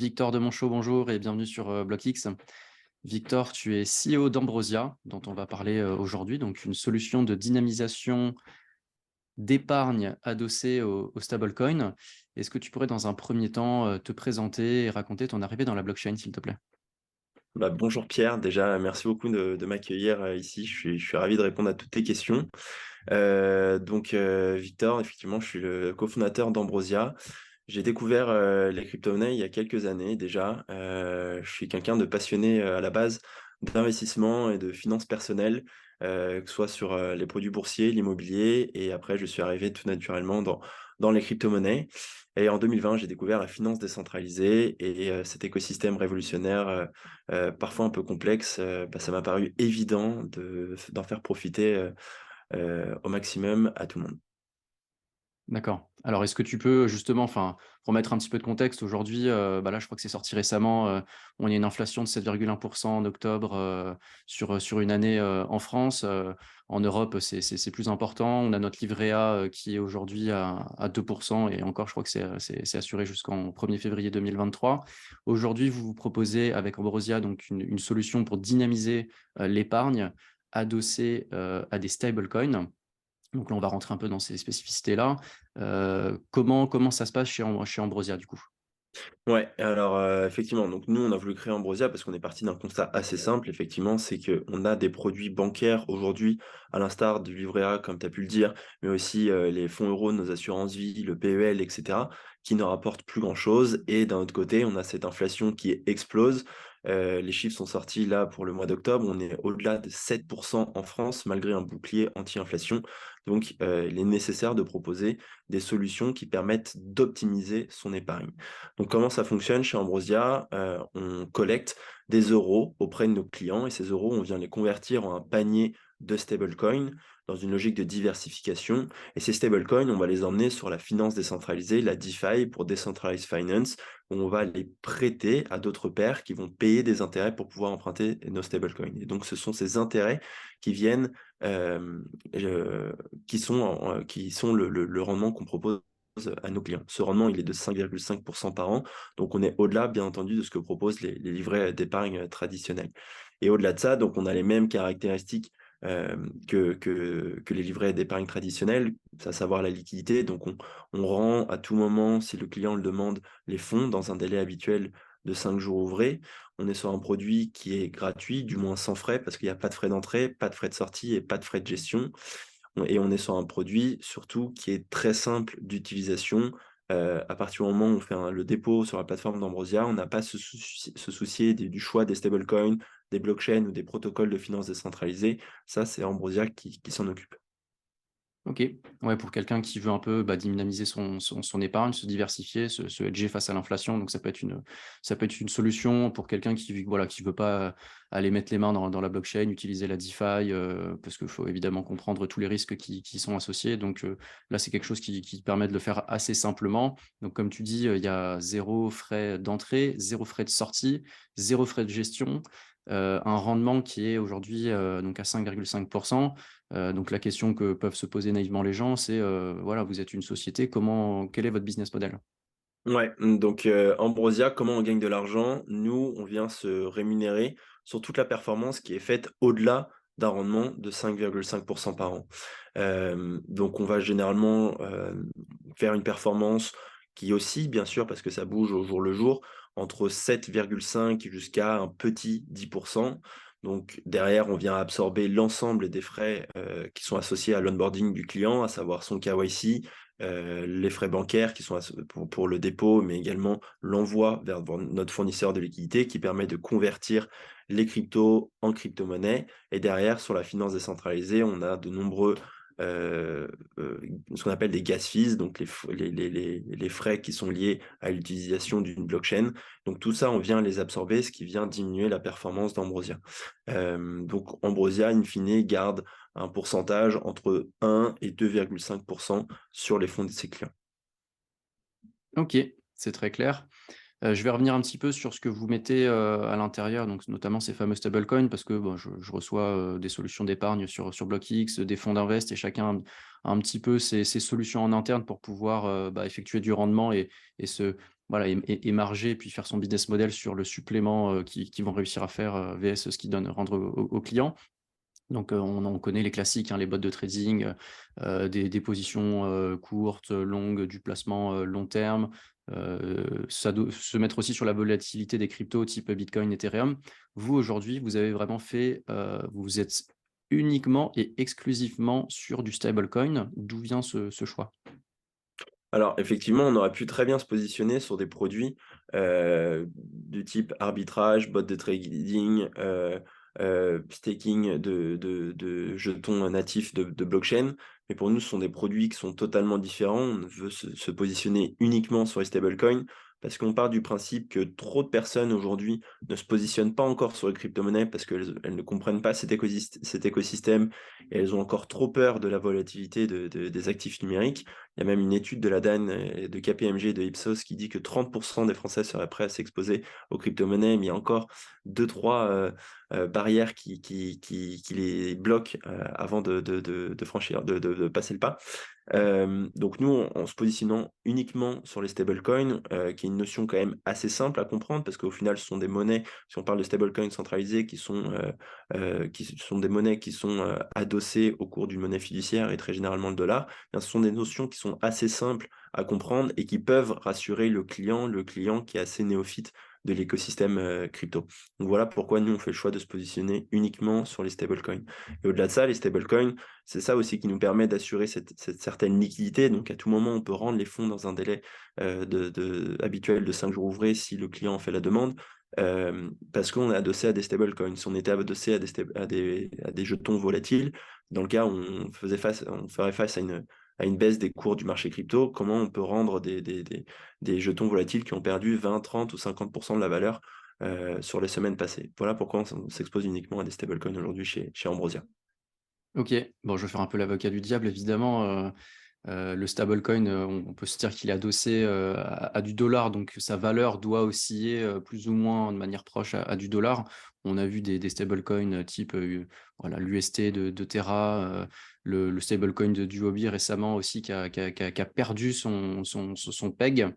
Victor de Monchaux, bonjour et bienvenue sur BlockX. Victor, tu es CEO d'Ambrosia, dont on va parler aujourd'hui, donc une solution de dynamisation d'épargne adossée au stablecoin. Est-ce que tu pourrais dans un premier temps te présenter et raconter ton arrivée dans la blockchain, s'il te plaît? Bonjour Pierre, déjà merci beaucoup de m'accueillir ici, je suis ravi de répondre à toutes tes questions. Victor, effectivement, je suis le cofondateur d'Ambrosia. J'ai découvert les crypto-monnaies il y a quelques années déjà. Je suis quelqu'un de passionné à la base d'investissement et de finances personnelles, que ce soit sur les produits boursiers, l'immobilier, et après je suis arrivé tout naturellement dans les crypto-monnaies. Et en 2020, j'ai découvert la finance décentralisée et cet écosystème révolutionnaire, parfois un peu complexe, ça m'a paru évident d'en faire profiter au maximum à tout le monde. D'accord. Alors, est-ce que tu peux justement, enfin, pour mettre un petit peu de contexte, aujourd'hui, là, je crois que c'est sorti récemment, on a une inflation de 7,1% en octobre sur une année en France. En Europe, c'est plus important. On a notre livret A qui est aujourd'hui à 2% et encore, je crois que c'est assuré jusqu'en 1er février 2023. Aujourd'hui, vous vous proposez avec Ambrosia donc une solution pour dynamiser l'épargne adossée à des stablecoins. Donc là, on va rentrer un peu dans ces spécificités-là. Comment ça se passe chez Ambrosia, du coup? Ouais, alors, effectivement, donc nous, on a voulu créer Ambrosia parce qu'on est parti d'un constat assez simple, effectivement, c'est qu'on a des produits bancaires aujourd'hui, à l'instar du livret A, comme tu as pu le dire, mais aussi, les fonds euros, nos assurances vie, le PEL et cetera, qui ne rapportent plus grand-chose et d'un autre côté, on a cette inflation qui explose. Les chiffres sont sortis là pour le mois d'octobre, on est au-delà de 7 en France malgré un bouclier anti-inflation. Donc, il est nécessaire de proposer des solutions qui permettent d'optimiser son épargne. Donc comment ça fonctionne chez Ambrosia? On collecte des euros auprès de nos clients et ces euros, on vient les convertir en un panier de stablecoins dans une logique de diversification. Et ces stablecoins, on va les emmener sur la finance décentralisée, la DeFi pour Decentralized Finance, où on va les prêter à d'autres pairs qui vont payer des intérêts pour pouvoir emprunter nos stablecoins. Et donc ce sont ces intérêts qui viennent, euh, qui sont le rendement qu'on propose à nos clients. Ce rendement, il est de 5,5% par an, donc on est au-delà, bien entendu, de ce que proposent les livrets d'épargne traditionnels. Et au-delà de ça, donc on a les mêmes caractéristiques que les livrets d'épargne traditionnels, à savoir la liquidité. Donc on rend à tout moment, si le client le demande, les fonds dans un délai habituel de 5 jours ouvrés. On est sur un produit qui est gratuit, du moins sans frais, parce qu'il n'y a pas de frais d'entrée, pas de frais de sortie et pas de frais de gestion. Et on est sur un produit surtout qui est très simple d'utilisation. À partir du moment où on fait le dépôt sur la plateforme d'Ambrosia, on n'a pas à se soucier du choix des stablecoins, des blockchains ou des protocoles de finance décentralisés. Ça, c'est Ambrosia qui s'en occupe. OK. Ouais, pour quelqu'un qui veut un peu, dynamiser son épargne, se diversifier, se hedger face à l'inflation, donc ça peut être une solution pour quelqu'un qui, voilà, qui veut pas aller mettre les mains dans la blockchain, utiliser la DeFi, parce qu'il faut évidemment comprendre tous les risques qui sont associés. Donc, là, c'est quelque chose qui permet de le faire assez simplement. Donc comme tu dis, il y a 0 frais d'entrée, 0 frais de sortie, 0 frais de gestion, un rendement qui est aujourd'hui, donc à 5,5. Donc la question que peuvent se poser naïvement les gens, c'est, voilà, vous êtes une société, quel est votre business model? Ouais, donc Ambrosia, comment on gagne de l'argent? Nous, on vient se rémunérer sur toute la performance qui est faite au-delà d'un rendement de 5,5% par an. Donc on va généralement, faire une performance qui oscille bien sûr parce que ça bouge au jour le jour, entre 7,5 jusqu'à un petit 10. Donc derrière, on vient absorber l'ensemble des frais, qui sont associés à l'onboarding du client, à savoir son KYC, les frais bancaires qui sont pour le dépôt, mais également l'envoi vers notre fournisseur de liquidité qui permet de convertir les cryptos en crypto-monnaie. Et derrière, sur la finance décentralisée, on a de nombreux, euh, euh, ce qu'on appelle des gas fees, donc les frais qui sont liés à l'utilisation d'une blockchain. Donc tout ça, on vient les absorber, ce qui vient diminuer la performance d'Ambrosia. Donc Ambrosia, in fine, garde un pourcentage entre 1 et 2,5% sur les fonds de ses clients. OK, c'est très clair. Je vais revenir un petit peu sur ce que vous mettez, à l'intérieur, donc notamment ces fameux stablecoins parce que, bon, je reçois, des solutions d'épargne sur BlockX, des fonds d'invest et chacun a un petit peu ses solutions en interne pour pouvoir, effectuer du rendement et se voilà, émarger, puis faire son business model sur le supplément qu'ils vont réussir à faire VS ce qu'ils donnent rendre aux clients. Donc, on connaît les classiques, hein, les bots de trading, des positions courtes, longues, du placement long terme. Ça doit se mettre aussi sur la volatilité des cryptos type Bitcoin, Ethereum. Vous, aujourd'hui, vous avez vraiment fait, vous êtes uniquement et exclusivement sur du stablecoin. D'où vient ce choix? Alors effectivement, on aurait pu très bien se positionner sur des produits, du type arbitrage, bot de trading, staking de jetons natifs de blockchain. Mais pour nous, ce sont des produits qui sont totalement différents. On veut se positionner uniquement sur les stablecoins parce qu'on part du principe que trop de personnes aujourd'hui ne se positionnent pas encore sur les crypto-monnaies parce qu'elles ne comprennent pas cet écosystème et elles ont encore trop peur de la volatilité des actifs numériques. Il y a même une étude de la DAN, de KPMG et de Ipsos qui dit que 30% des Français seraient prêts à s'exposer aux crypto-monnaies, mais il y a encore 2-3 barrières qui les bloquent avant de franchir, de passer le pas. Donc nous, en se positionnant uniquement sur les stablecoins, qui est une notion quand même assez simple à comprendre, parce qu'au final, ce sont des monnaies, si on parle de stablecoins centralisées, qui sont des monnaies qui sont adossées au cours d'une monnaie fiduciaire et très généralement le dollar, bien, ce sont des notions qui sont assez simples à comprendre et qui peuvent rassurer le client qui est assez néophyte de l'écosystème crypto. Donc voilà pourquoi nous, on fait le choix de se positionner uniquement sur les stablecoins. Et au-delà de ça, les stablecoins, c'est ça aussi qui nous permet d'assurer cette certaine liquidité. Donc à tout moment, on peut rendre les fonds dans un délai habituel de 5 jours ouvrés si le client en fait la demande. Parce qu'on est adossé à des stablecoins. Si on était adossé à des jetons volatiles, dans le cas où on ferait face à une baisse des cours du marché crypto, comment on peut rendre des jetons volatiles qui ont perdu 20, 30 ou 50% de la valeur sur les semaines passées. Voilà pourquoi on s'expose uniquement à des stablecoins aujourd'hui chez Ambrosia. Ok, bon, je vais faire un peu l'avocat du diable, évidemment. Le stablecoin, on peut se dire qu'il est adossé à du dollar, donc sa valeur doit osciller plus ou moins de manière proche à du dollar. On a vu des stablecoins type voilà, l'UST de Terra, le stablecoin du Huobi récemment aussi qui a perdu son peg,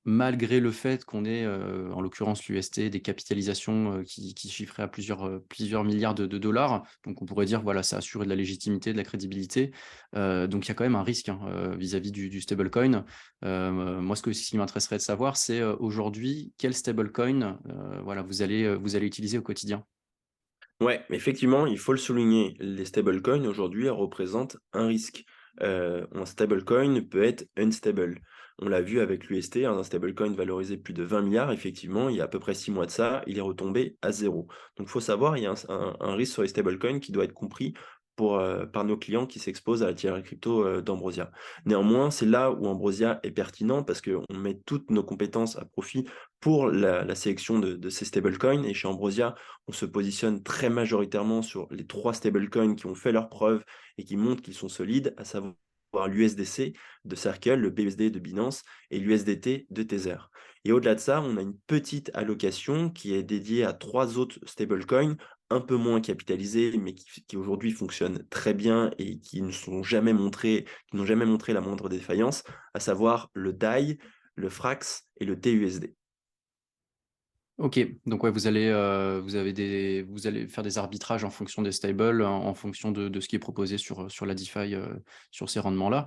malgré le fait qu'on ait, en l'occurrence l'UST, des capitalisations qui chiffraient à plusieurs milliards de dollars. Donc on pourrait dire, voilà, ça assure de la légitimité, de la crédibilité. Donc il y a quand même un risque, hein, vis-à-vis du stablecoin. Moi, ce qui m'intéresserait de savoir, c'est aujourd'hui, quel stablecoin voilà, vous allez utiliser au quotidien. Ouais, effectivement, il faut le souligner, les stablecoins aujourd'hui elles représentent un risque. Un stablecoin peut être unstable. On l'a vu avec l'UST, un stablecoin valorisé plus de 20 milliards, effectivement, il y a à peu près 6 mois de ça, il est retombé à zéro. Donc il faut savoir, il y a un risque sur les stablecoins qui doit être compris par nos clients qui s'exposent à la tirerie crypto d'Ambrosia. Néanmoins, c'est là où Ambrosia est pertinent parce qu'on met toutes nos compétences à profit pour la sélection de ces stablecoins. Et chez Ambrosia, on se positionne très majoritairement sur les 3 stablecoins qui ont fait leurs preuves et qui montrent qu'ils sont solides, à savoir l'USDC de Circle, le BUSD de Binance et l'USDT de Tether. Et au-delà de ça, on a une petite allocation qui est dédiée à 3 autres stablecoins un peu moins capitalisés, mais qui aujourd'hui fonctionnent très bien et qui n'ont jamais montré la moindre défaillance, à savoir le DAI, le FRAX et le TUSD. Ok, donc ouais, vous allez faire des arbitrages en fonction des stables, en fonction de ce qui est proposé sur la DeFi, sur ces rendements-là.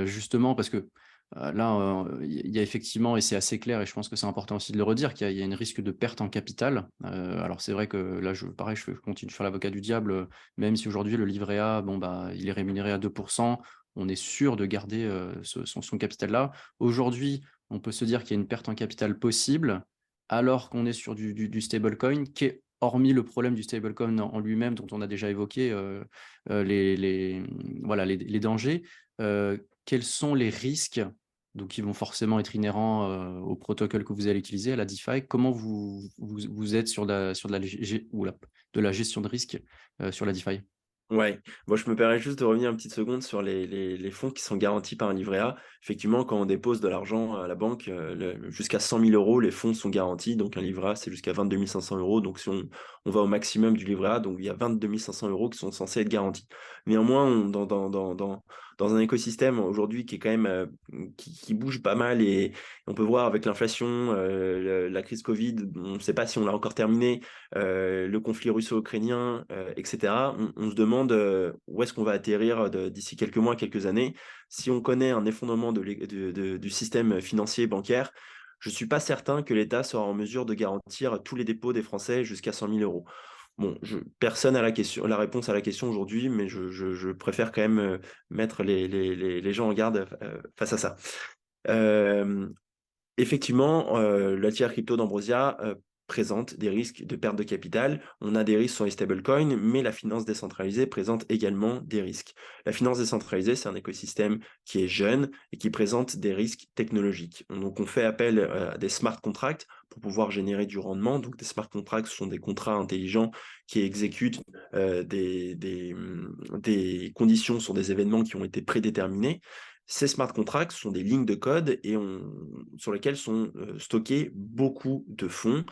Justement, parce que là, il y a effectivement, et c'est assez clair, et je pense que c'est important aussi de le redire, qu'il y a une risque de perte en capital. Alors c'est vrai que là, pareil, je continue de faire l'avocat du diable, même si aujourd'hui le livret A, bon, bah, il est rémunéré à 2%, on est sûr de garder son capital là. Aujourd'hui, on peut se dire qu'il y a une perte en capital possible alors qu'on est sur du stablecoin, qui est, hormis le problème du stablecoin en lui-même, dont on a déjà évoqué voilà, les dangers, quels sont les risques donc, qui vont forcément être inhérents au protocole que vous allez utiliser, à la DeFi? Comment vous êtes sur de la gestion de risque sur la DeFi? Ouais, moi je me permets juste de revenir une petite seconde sur les fonds qui sont garantis par un livret A. Effectivement, quand on dépose de l'argent à la banque, jusqu'à 100 000 €, les fonds sont garantis. Donc un livret A, c'est jusqu'à 22 500 €. Donc si on va au maximum du livret A, donc il y a 22 500 € qui sont censés être garantis. Néanmoins, dans un écosystème aujourd'hui qui est quand même qui bouge pas mal, et on peut voir avec l'inflation, la crise Covid, on ne sait pas si on l'a encore terminé, le conflit russo-ukrainien, etc. On se demande où est-ce qu'on va atterrir d'ici quelques mois, quelques années. Si on connaît un effondrement du système financier bancaire, je ne suis pas certain que l'État sera en mesure de garantir tous les dépôts des Français jusqu'à 100 000 €. Bon, personne n'a la réponse à la question aujourd'hui, mais je préfère quand même mettre les gens en garde face à ça. Euh, Effectivement, la tiers crypto d'Ambrosia présente des risques de perte de capital. On a des risques sur les stablecoins, mais la finance décentralisée présente également des risques. La finance décentralisée, c'est un écosystème qui est jeune et qui présente des risques technologiques. Donc, on fait appel à des smart contracts pour pouvoir générer du rendement. Donc, des smart contracts sont des contrats intelligents qui exécutent des conditions sur des événements qui ont été prédéterminés. Ces smart contracts sont des lignes de code sur lesquelles sont stockés beaucoup de fonds.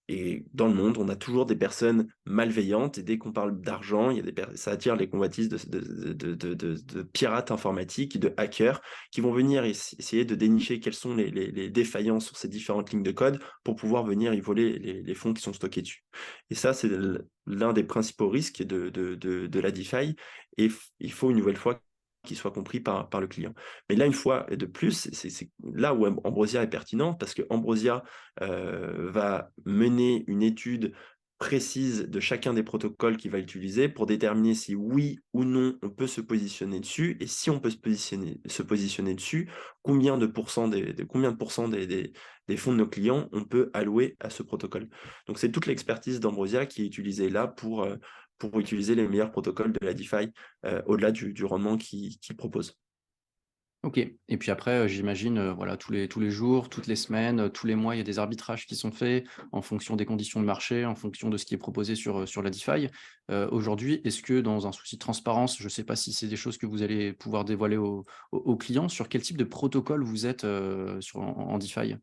Et dans le monde, on a toujours des personnes malveillantes. Et dès qu'on parle d'argent, ça attire les convoitises de pirates informatiques, de hackers, qui vont venir essayer de dénicher quelles sont les défaillances sur ces différentes lignes de code pour pouvoir venir y voler les fonds qui sont stockés dessus. Et ça, c'est l'un des principaux risques de la DeFi. Et il faut une nouvelle fois qu'il soit compris par le client. Mais là, une fois de plus, c'est là où Ambrosia est pertinent, parce que Ambrosia va mener une étude précise de chacun des protocoles qu'il va utiliser pour déterminer si oui ou non on peut se positionner dessus, et si on peut se positionner dessus, combien de pourcents des fonds de nos clients on peut allouer à ce protocole. Donc c'est toute l'expertise d'Ambrosia qui est utilisée là pour utiliser les meilleurs protocoles de la DeFi au-delà du rendement qu'il propose. OK, et puis après, j'imagine, voilà, tous les jours, toutes les semaines, tous les mois, il y a des arbitrages qui sont faits en fonction des conditions de marché, en fonction de ce qui est proposé sur la DeFi. Aujourd'hui, est-ce que dans un souci de transparence, je ne sais pas si c'est des choses que vous allez pouvoir dévoiler aux clients, sur quel type de protocole vous êtes, en DeFi?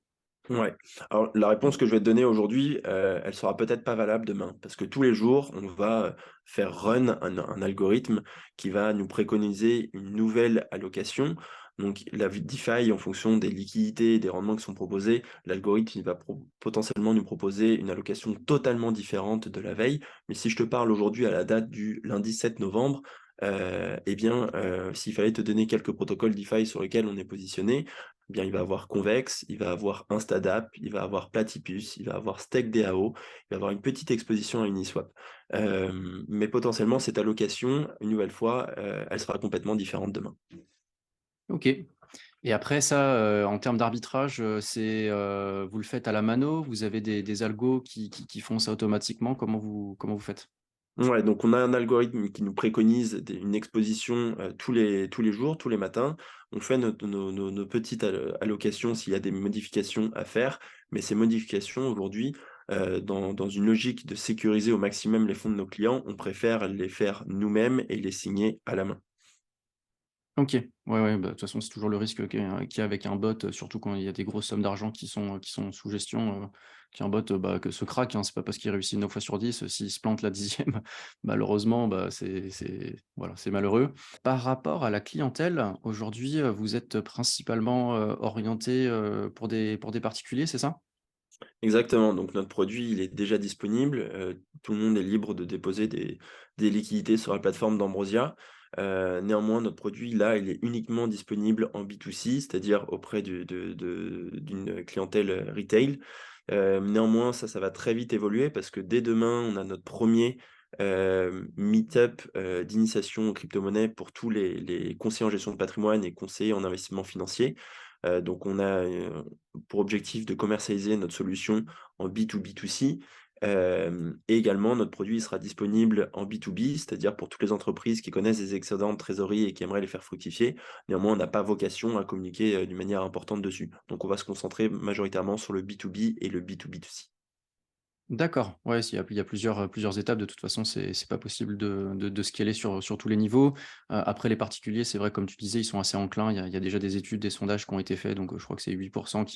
Ouais. Alors la réponse que je vais te donner aujourd'hui, elle sera peut-être pas valable demain, parce que tous les jours, on va faire run un algorithme qui va nous préconiser une nouvelle allocation. Donc la DeFi, en fonction des liquidités et des rendements qui sont proposés, l'algorithme il va potentiellement nous proposer une allocation totalement différente de la veille. Mais si je te parle aujourd'hui à la date du lundi 7 novembre, eh bien, s'il fallait te donner quelques protocoles DeFi sur lesquels on est positionné, eh bien, il va avoir Convex, il va avoir Instadap, il va avoir Platypus, il va avoir StakeDAO, il va avoir une petite exposition à Uniswap. Mais potentiellement, cette allocation, une nouvelle fois, elle sera complètement différente demain. OK, et après ça, en termes d'arbitrage, vous le faites à la mano? Vous avez des algos qui font ça automatiquement? Comment vous faites? Ouais, donc on a un algorithme qui nous préconise une exposition tous les jours, tous les matins. On fait nos petites allocations s'il y a des modifications à faire, mais ces modifications aujourd'hui, dans une logique de sécuriser au maximum les fonds de nos clients, on préfère les faire nous-mêmes et les signer à la main. OK. Ouais, ouais, bah, de toute façon, c'est toujours le risque qu'il y a avec un bot, surtout quand il y a des grosses sommes d'argent qui sont sous gestion, qu'un bot, bah, que se craque, hein. C'est pas parce qu'il réussit 9 fois sur 10, s'il se plante la 10e, malheureusement, bah, c'est voilà, c'est malheureux. Par rapport à la clientèle, aujourd'hui, vous êtes principalement, orientés, pour des particuliers, c'est ça? Exactement, donc notre produit, il est déjà disponible, tout le monde est libre de déposer des liquidités sur la plateforme d'Ambrosia. Néanmoins, notre produit, là, il est uniquement disponible en B2C, c'est-à-dire auprès d'une clientèle, retail. Néanmoins, ça va très vite évoluer parce que dès demain, on a notre premier meet-up, d'initiation aux crypto-monnaies pour tous les conseillers en gestion de patrimoine et conseillers en investissement financier. Donc on a, pour objectif de commercialiser notre solution en B2B2C. Et également notre produit sera disponible en B2B, c'est-à-dire pour toutes les entreprises qui connaissent des excédents de trésorerie et qui aimeraient les faire fructifier. Néanmoins, on n'a pas vocation à communiquer, d'une manière importante dessus. Donc on va se concentrer majoritairement sur le B2B et le B2B2C. D'accord, ouais, il y a plusieurs étapes. De toute façon, c'est pas possible de scaler sur tous les niveaux. Après les particuliers, c'est vrai, comme tu disais, ils sont assez enclins. Il y a déjà des études, des sondages qui ont été faits, donc je crois que c'est 8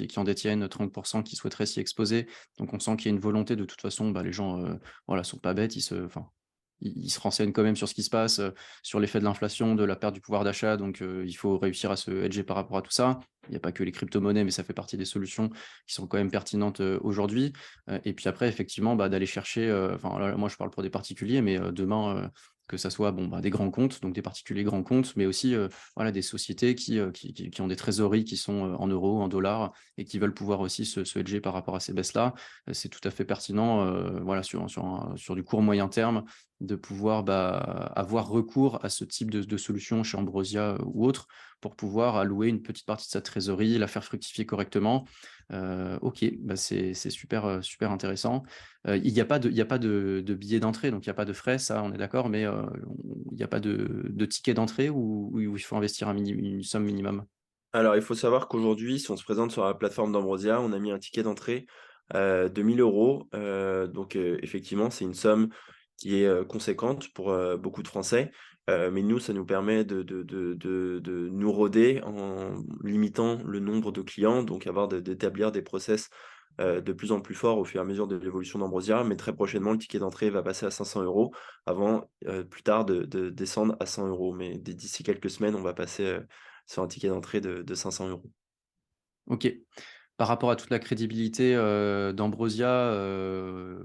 qui en détiennent, 30 qui souhaiteraient s'y exposer. Donc on sent qu'il y a une volonté. De toute façon, bah, les gens, voilà, sont pas bêtes, ils se renseignent quand même sur ce qui se passe, sur l'effet de l'inflation, de la perte du pouvoir d'achat, donc il faut réussir à se hedger par rapport à tout ça. Il n'y a pas que les crypto-monnaies, mais ça fait partie des solutions qui sont quand même pertinentes, aujourd'hui. Et puis après effectivement, bah, d'aller chercher, enfin là, moi je parle pour des particuliers, mais demain, que ça soit, bon, bah, des grands comptes, donc des particuliers grands comptes, mais aussi, voilà, des sociétés qui ont des trésoreries qui sont, en euros, en dollars et qui veulent pouvoir aussi se hedger par rapport à ces baisses-là. C'est tout à fait pertinent, voilà, sur du court moyen terme, de pouvoir, bah, avoir recours à ce type de solution chez Ambrosia, ou autre, pour pouvoir allouer une petite partie de sa trésorerie, la faire fructifier correctement. OK, bah, c'est super, super intéressant. Il y a pas de billet d'entrée, donc il y a pas de frais, ça on est d'accord, mais il y a pas de ticket d'entrée où il faut investir une somme minimum? Alors, il faut savoir qu'aujourd'hui, si on se présente sur la plateforme d'Ambrosia, on a mis un ticket d'entrée, de 1 000 €. Donc, effectivement, c'est une somme qui est, conséquente pour, beaucoup de Français. Mais nous, ça nous permet de nous roder en limitant le nombre de clients, donc d'établir des process, de plus en plus forts au fur et à mesure de l'évolution d'Ambrosia. Mais très prochainement, le ticket d'entrée va passer à 500 € avant, plus tard de descendre à 100 €. Mais d'ici quelques semaines, on va passer, sur un ticket d'entrée de 500 €. OK. Par rapport à toute la crédibilité, d'Ambrosia,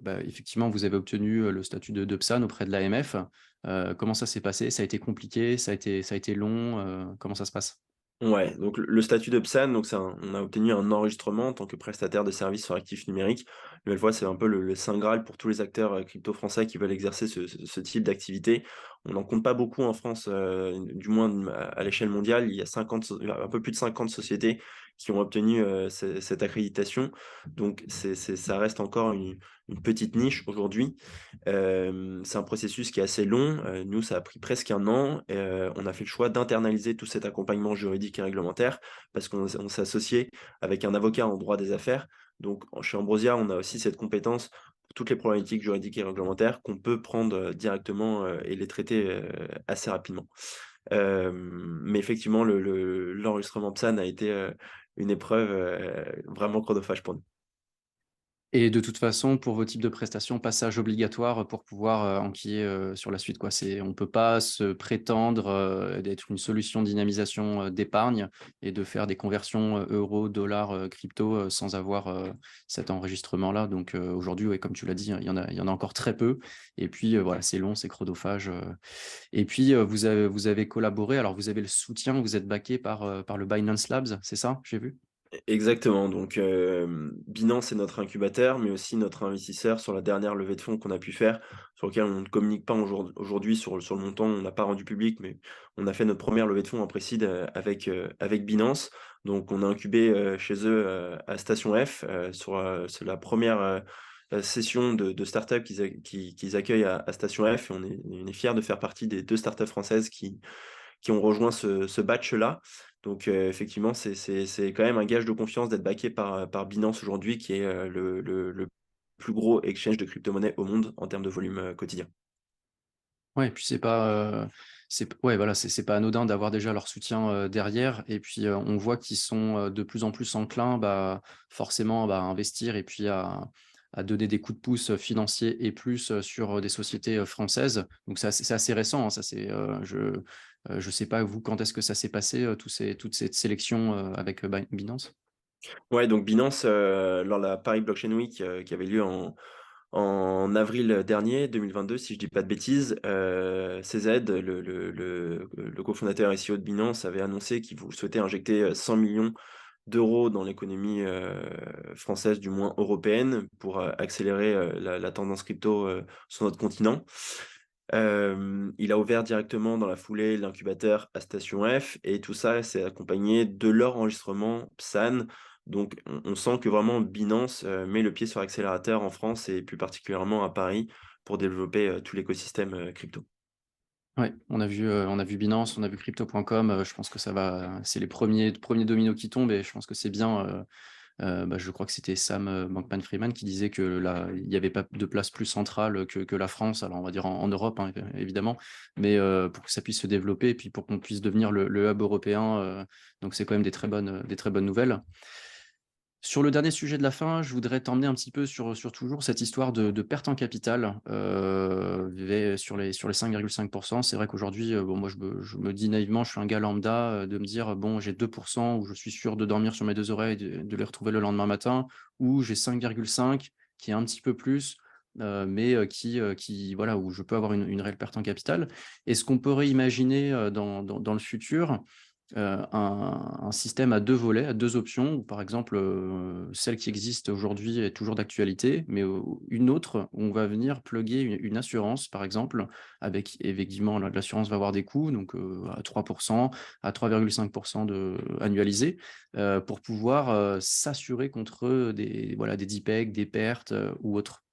bah, effectivement, vous avez obtenu, le statut de PSAN auprès de l'AMF. Comment ça s'est passé? Ça a été compliqué? Ça a été long? Comment ça se passe? Ouais, donc le statut de PSAN, donc on a obtenu un enregistrement en tant que prestataire de services sur actifs numériques. Une nouvelle fois, c'est un peu le saint graal pour tous les acteurs, crypto français qui veulent exercer ce type d'activité. On n'en compte pas beaucoup en France, du moins à l'échelle mondiale. Il y a 50 un peu plus de 50 sociétés qui ont obtenu, cette accréditation. Donc ça reste encore une petite niche aujourd'hui. C'est un processus qui est assez long. Nous, ça a pris presque 1 an. On a fait le choix d'internaliser tout cet accompagnement juridique et réglementaire parce qu'on s'est associé avec un avocat en droit des affaires. Donc chez Ambrosia, on a aussi cette compétence pour toutes les problématiques juridiques et réglementaires qu'on peut prendre, directement, et les traiter, assez rapidement. Mais effectivement, l'enregistrement PSAN a été, une épreuve, vraiment chronophage pour nous. Et de toute façon, pour vos types de prestations, passage obligatoire pour pouvoir, enquiller, sur la suite, quoi. On peut pas se prétendre, d'être une solution de dynamisation, d'épargne et de faire des conversions, euros, dollars, crypto, sans avoir, cet enregistrement-là. Donc, aujourd'hui, ouais, comme tu l'as dit, hein, il y en a encore très peu et puis, voilà, c'est long, c'est chronophage, et puis, vous avez collaboré, alors vous avez le soutien, vous êtes backé par le Binance Labs, c'est ça? J'ai vu? Exactement, donc Binance est notre incubateur, mais aussi notre investisseur sur la dernière levée de fonds qu'on a pu faire, sur lequel on ne communique pas aujourd'hui sur le montant, on n'a pas rendu public, mais on a fait notre première levée de fonds en Précide, avec Binance. Donc on a incubé, chez eux, à Station F, sur la première session de start-up qu'ils accueillent à Station F, et on est fiers de faire partie des 2 startups françaises qui ont rejoint ce batch-là. Donc, effectivement, c'est quand même un gage de confiance d'être backé par Binance aujourd'hui, qui est, le plus gros exchange de crypto-monnaies au monde en termes de volume, quotidien. Ouais, et puis c'est pas, ouais, voilà, c'est pas anodin d'avoir déjà leur soutien, derrière et puis, on voit qu'ils sont, de plus en plus enclins, bah, forcément, bah, à investir et puis à donner des coups de pouce, financiers et plus, sur, des sociétés, françaises. Donc c'est assez récent, hein, ça je sais pas vous quand est-ce que ça s'est passé, toute cette sélection, avec, Binance? Ouais, donc Binance, lors de la Paris Blockchain Week, qui avait lieu en avril dernier, 2022, si je dis pas de bêtises, CZ, le cofondateur et CEO de Binance, avait annoncé qu'il souhaitait injecter, 100 millions d'euros dans l'économie, française, du moins européenne, pour, accélérer, la tendance crypto, sur notre continent. Il a ouvert directement dans la foulée l'incubateur à Station F, et tout ça c'est accompagné de leur enregistrement PSAN. Donc on sent que vraiment Binance, met le pied sur l'accélérateur en France et plus particulièrement à Paris pour développer, tout l'écosystème, crypto. Ouais, on a vu Binance, on a vu crypto.com, je pense que c'est les premiers dominos qui tombent et je pense que c'est bien, Je crois que c'était Sam Bankman-Fried qui disait que là, il n'y avait pas de place plus centrale que la France, alors on va dire en Europe, hein, évidemment, mais pour que ça puisse se développer et puis pour qu'on puisse devenir le hub européen. Donc c'est quand même des très bonnes nouvelles. Sur le dernier sujet de la fin, je voudrais t'emmener un petit peu sur toujours cette histoire de perte en capital sur les 5,5%. C'est vrai qu'aujourd'hui, bon, moi, je me dis naïvement, je suis un gars lambda, de me dire, bon, j'ai 2% où je suis sûr de dormir sur mes deux oreilles, de les retrouver le lendemain matin, ou j'ai 5,5 qui est un petit peu plus, mais voilà, où je peux avoir une réelle perte en capital. Est-ce qu'on pourrait imaginer dans le futur un système à deux volets, à deux options, où par exemple, celle qui existe aujourd'hui est toujours d'actualité, mais une autre où on va venir plugger une assurance, par exemple, avec effectivement l'assurance va avoir des coûts, donc à 3%, à 3,5% annualisés, pour pouvoir s'assurer contre voilà, des DPEG, des pertes ou autres.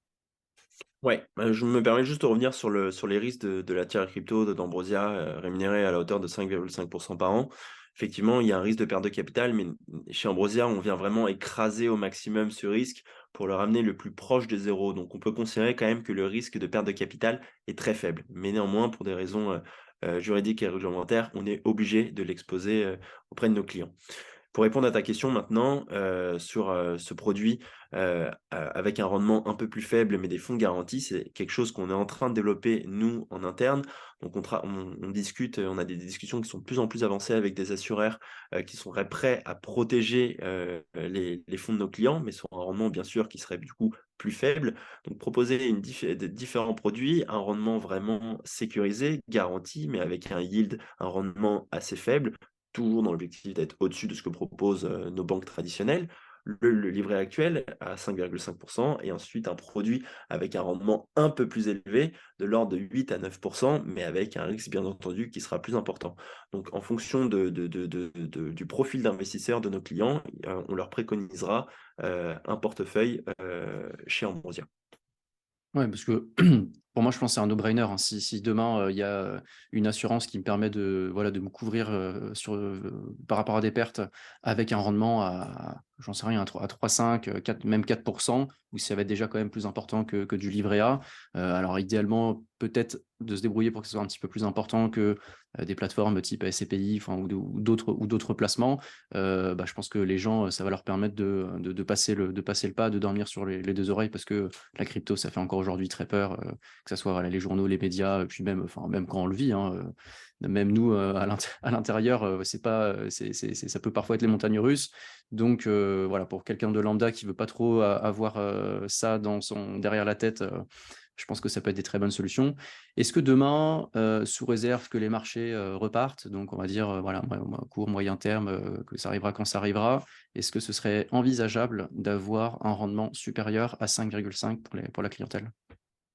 Ouais, je me permets juste de revenir sur les risques de la tiers crypto d'Ambrosia, rémunérée à la hauteur de 5,5% par an. Effectivement, il y a un risque de perte de capital, mais chez Ambrosia, on vient vraiment écraser au maximum ce risque pour le ramener le plus proche des zéros. Donc on peut considérer quand même que le risque de perte de capital est très faible. Mais néanmoins, pour des raisons, juridiques et réglementaires, on est obligé de l'exposer, auprès de nos clients. Pour répondre à ta question maintenant, sur, ce produit, avec un rendement un peu plus faible, mais des fonds de garantie, c'est quelque chose qu'on est en train de développer nous en interne. Donc on discute, on a des discussions qui sont de plus en plus avancées avec des assureurs, qui seraient prêts à protéger, les fonds de nos clients, mais sur un rendement bien sûr qui serait du coup plus faible. Donc proposer des différents produits, un rendement vraiment sécurisé, garanti, mais avec un yield, un rendement assez faible, toujours dans l'objectif d'être au-dessus de ce que proposent, nos banques traditionnelles. Le livret actuel à 5,5 et ensuite un produit avec un rendement un peu plus élevé, de l'ordre de 8 à 9 mais avec un risque bien entendu qui sera plus important. Donc en fonction du profil d'investisseur de nos clients, on leur préconisera, un portefeuille, chez Ambrosia. Ouais, parce que pour moi, je pense que c'est un no-brainer, hein. Si demain, il y a une assurance qui me permet de, voilà, de me couvrir par rapport à des pertes avec un rendement à, j'en sais rien, à 3,5, 4, même 4%, ou si ça va être déjà quand même plus important que du livret A. Alors, idéalement, peut-être de se débrouiller pour que ce soit un petit peu plus important que des plateformes type SCPI, enfin, ou d'autres placements. Je pense que les gens, ça va leur permettre de passer le pas, de dormir sur les deux oreilles, parce que la crypto, ça fait encore aujourd'hui très peur, que ce soit voilà, les journaux, les médias, puis même, enfin, même quand on le vit, hein, même nous, à l'intérieur, c'est pas, ça peut parfois être les montagnes russes. Donc voilà, pour quelqu'un de lambda qui veut pas trop avoir ça derrière la tête, je pense que ça peut être des très bonnes solutions. Est-ce que demain, sous réserve que les marchés repartent, donc on va dire voilà, court, moyen terme, que ça arrivera quand ça arrivera, est-ce que ce serait envisageable d'avoir un rendement supérieur à 5,5 pour la clientèle?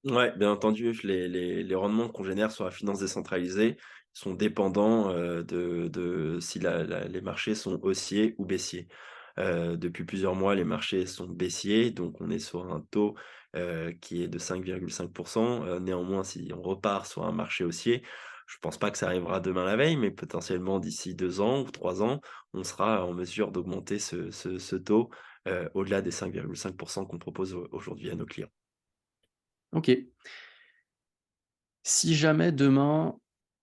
Ouais, bien entendu, les rendements qu'on génère sur la finance décentralisée sont dépendants, de si les marchés sont haussiers ou baissiers. Depuis plusieurs mois, les marchés sont baissiers, donc on est sur un taux, qui est de 5,5. Néanmoins, si on repart sur un marché haussier, je pense pas que ça arrivera demain la veille, mais potentiellement d'ici 2 ans ou 3 ans, on sera en mesure d'augmenter ce taux, au-delà des 5,5 qu'on propose aujourd'hui à nos clients. OK. Si jamais demain,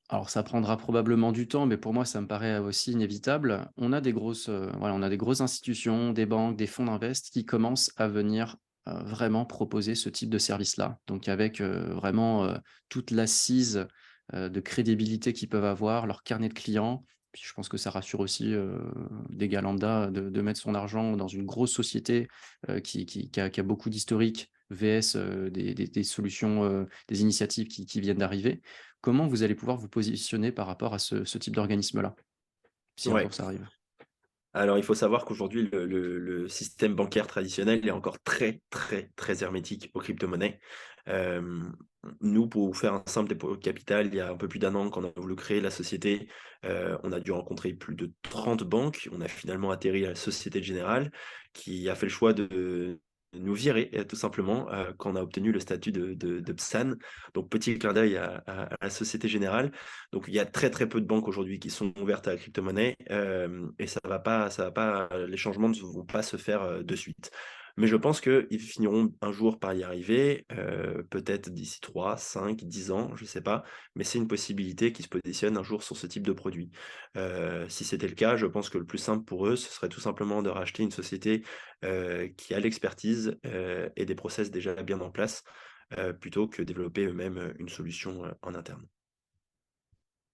alors ça prendra probablement du temps, mais pour moi ça me paraît aussi inévitable, on a des grosses, voilà, on a des grosses institutions, des banques, des fonds d'invest qui commencent à venir, vraiment proposer ce type de service-là. Donc avec, vraiment, toute l'assise, de crédibilité qu'ils peuvent avoir, leur carnet de clients. Puis je pense que ça rassure aussi, des gars lambda de mettre son argent dans une grosse société, qui a beaucoup d'historique VS, des solutions, des initiatives qui viennent d'arriver. Comment vous allez pouvoir vous positionner par rapport à ce type d'organisme-là? Si un Ouais. jour ça arrive? Alors, il faut savoir qu'aujourd'hui, le système bancaire traditionnel est encore très, très, très hermétique aux crypto-monnaies. Hem, Nous, pour vous faire un simple dépôt de capital, il y a un peu plus d'un an qu'on a voulu créer la société, on a dû rencontrer plus de 30 banques. On a finalement atterri à la Société Générale qui a fait le choix nous virer, tout simplement, quand on a obtenu le statut de PSAN. Donc petit clin d'œil à la Société Générale. Donc il y a très, très peu de banques aujourd'hui qui sont ouvertes à la crypto-monnaie, et ça va pas les changements ne vont pas se faire, de suite. Mais je pense qu'ils finiront un jour par y arriver, peut-être d'ici 3, 5, 10 ans, je ne sais pas, mais c'est une possibilité qu'ils se positionnent un jour sur ce type de produit. Si c'était le cas, je pense que le plus simple pour eux, ce serait tout simplement de racheter une société qui a l'expertise, et des process déjà bien en place, plutôt que développer eux-mêmes, une solution, en interne.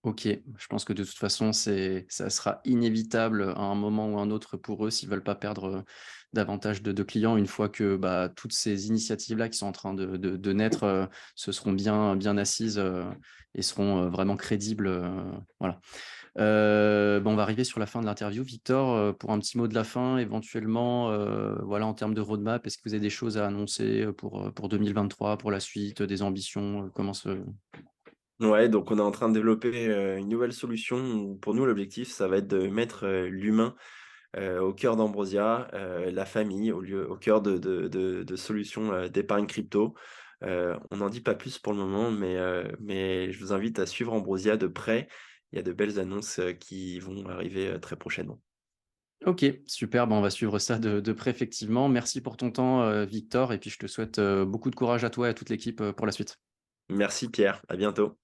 OK, je pense que de toute façon, ça sera inévitable à un moment ou un autre pour eux s'ils veulent pas perdre, davantage de clients une fois que, bah, toutes ces initiatives-là qui sont en train de naître, se seront bien assises, et seront, vraiment crédibles, voilà. Bah, on va arriver sur la fin de l'interview. Victor, pour un petit mot de la fin éventuellement, voilà, en termes de roadmap, est-ce que vous avez des choses à annoncer, pour 2023, pour la suite, des ambitions, comment se Ouais, donc on est en train de développer, une nouvelle solution où pour nous l'objectif ça va être de mettre, l'humain, au cœur d'Ambrosia, la famille au cœur de solutions, d'épargne crypto. On n'en dit pas plus pour le moment, mais je vous invite à suivre Ambrosia de près. Il y a de belles annonces, qui vont arriver, très prochainement. OK, super, bah, on va suivre ça de près effectivement. Merci pour ton temps, Victor et puis je te souhaite, beaucoup de courage à toi et à toute l'équipe, pour la suite. Merci Pierre, à bientôt.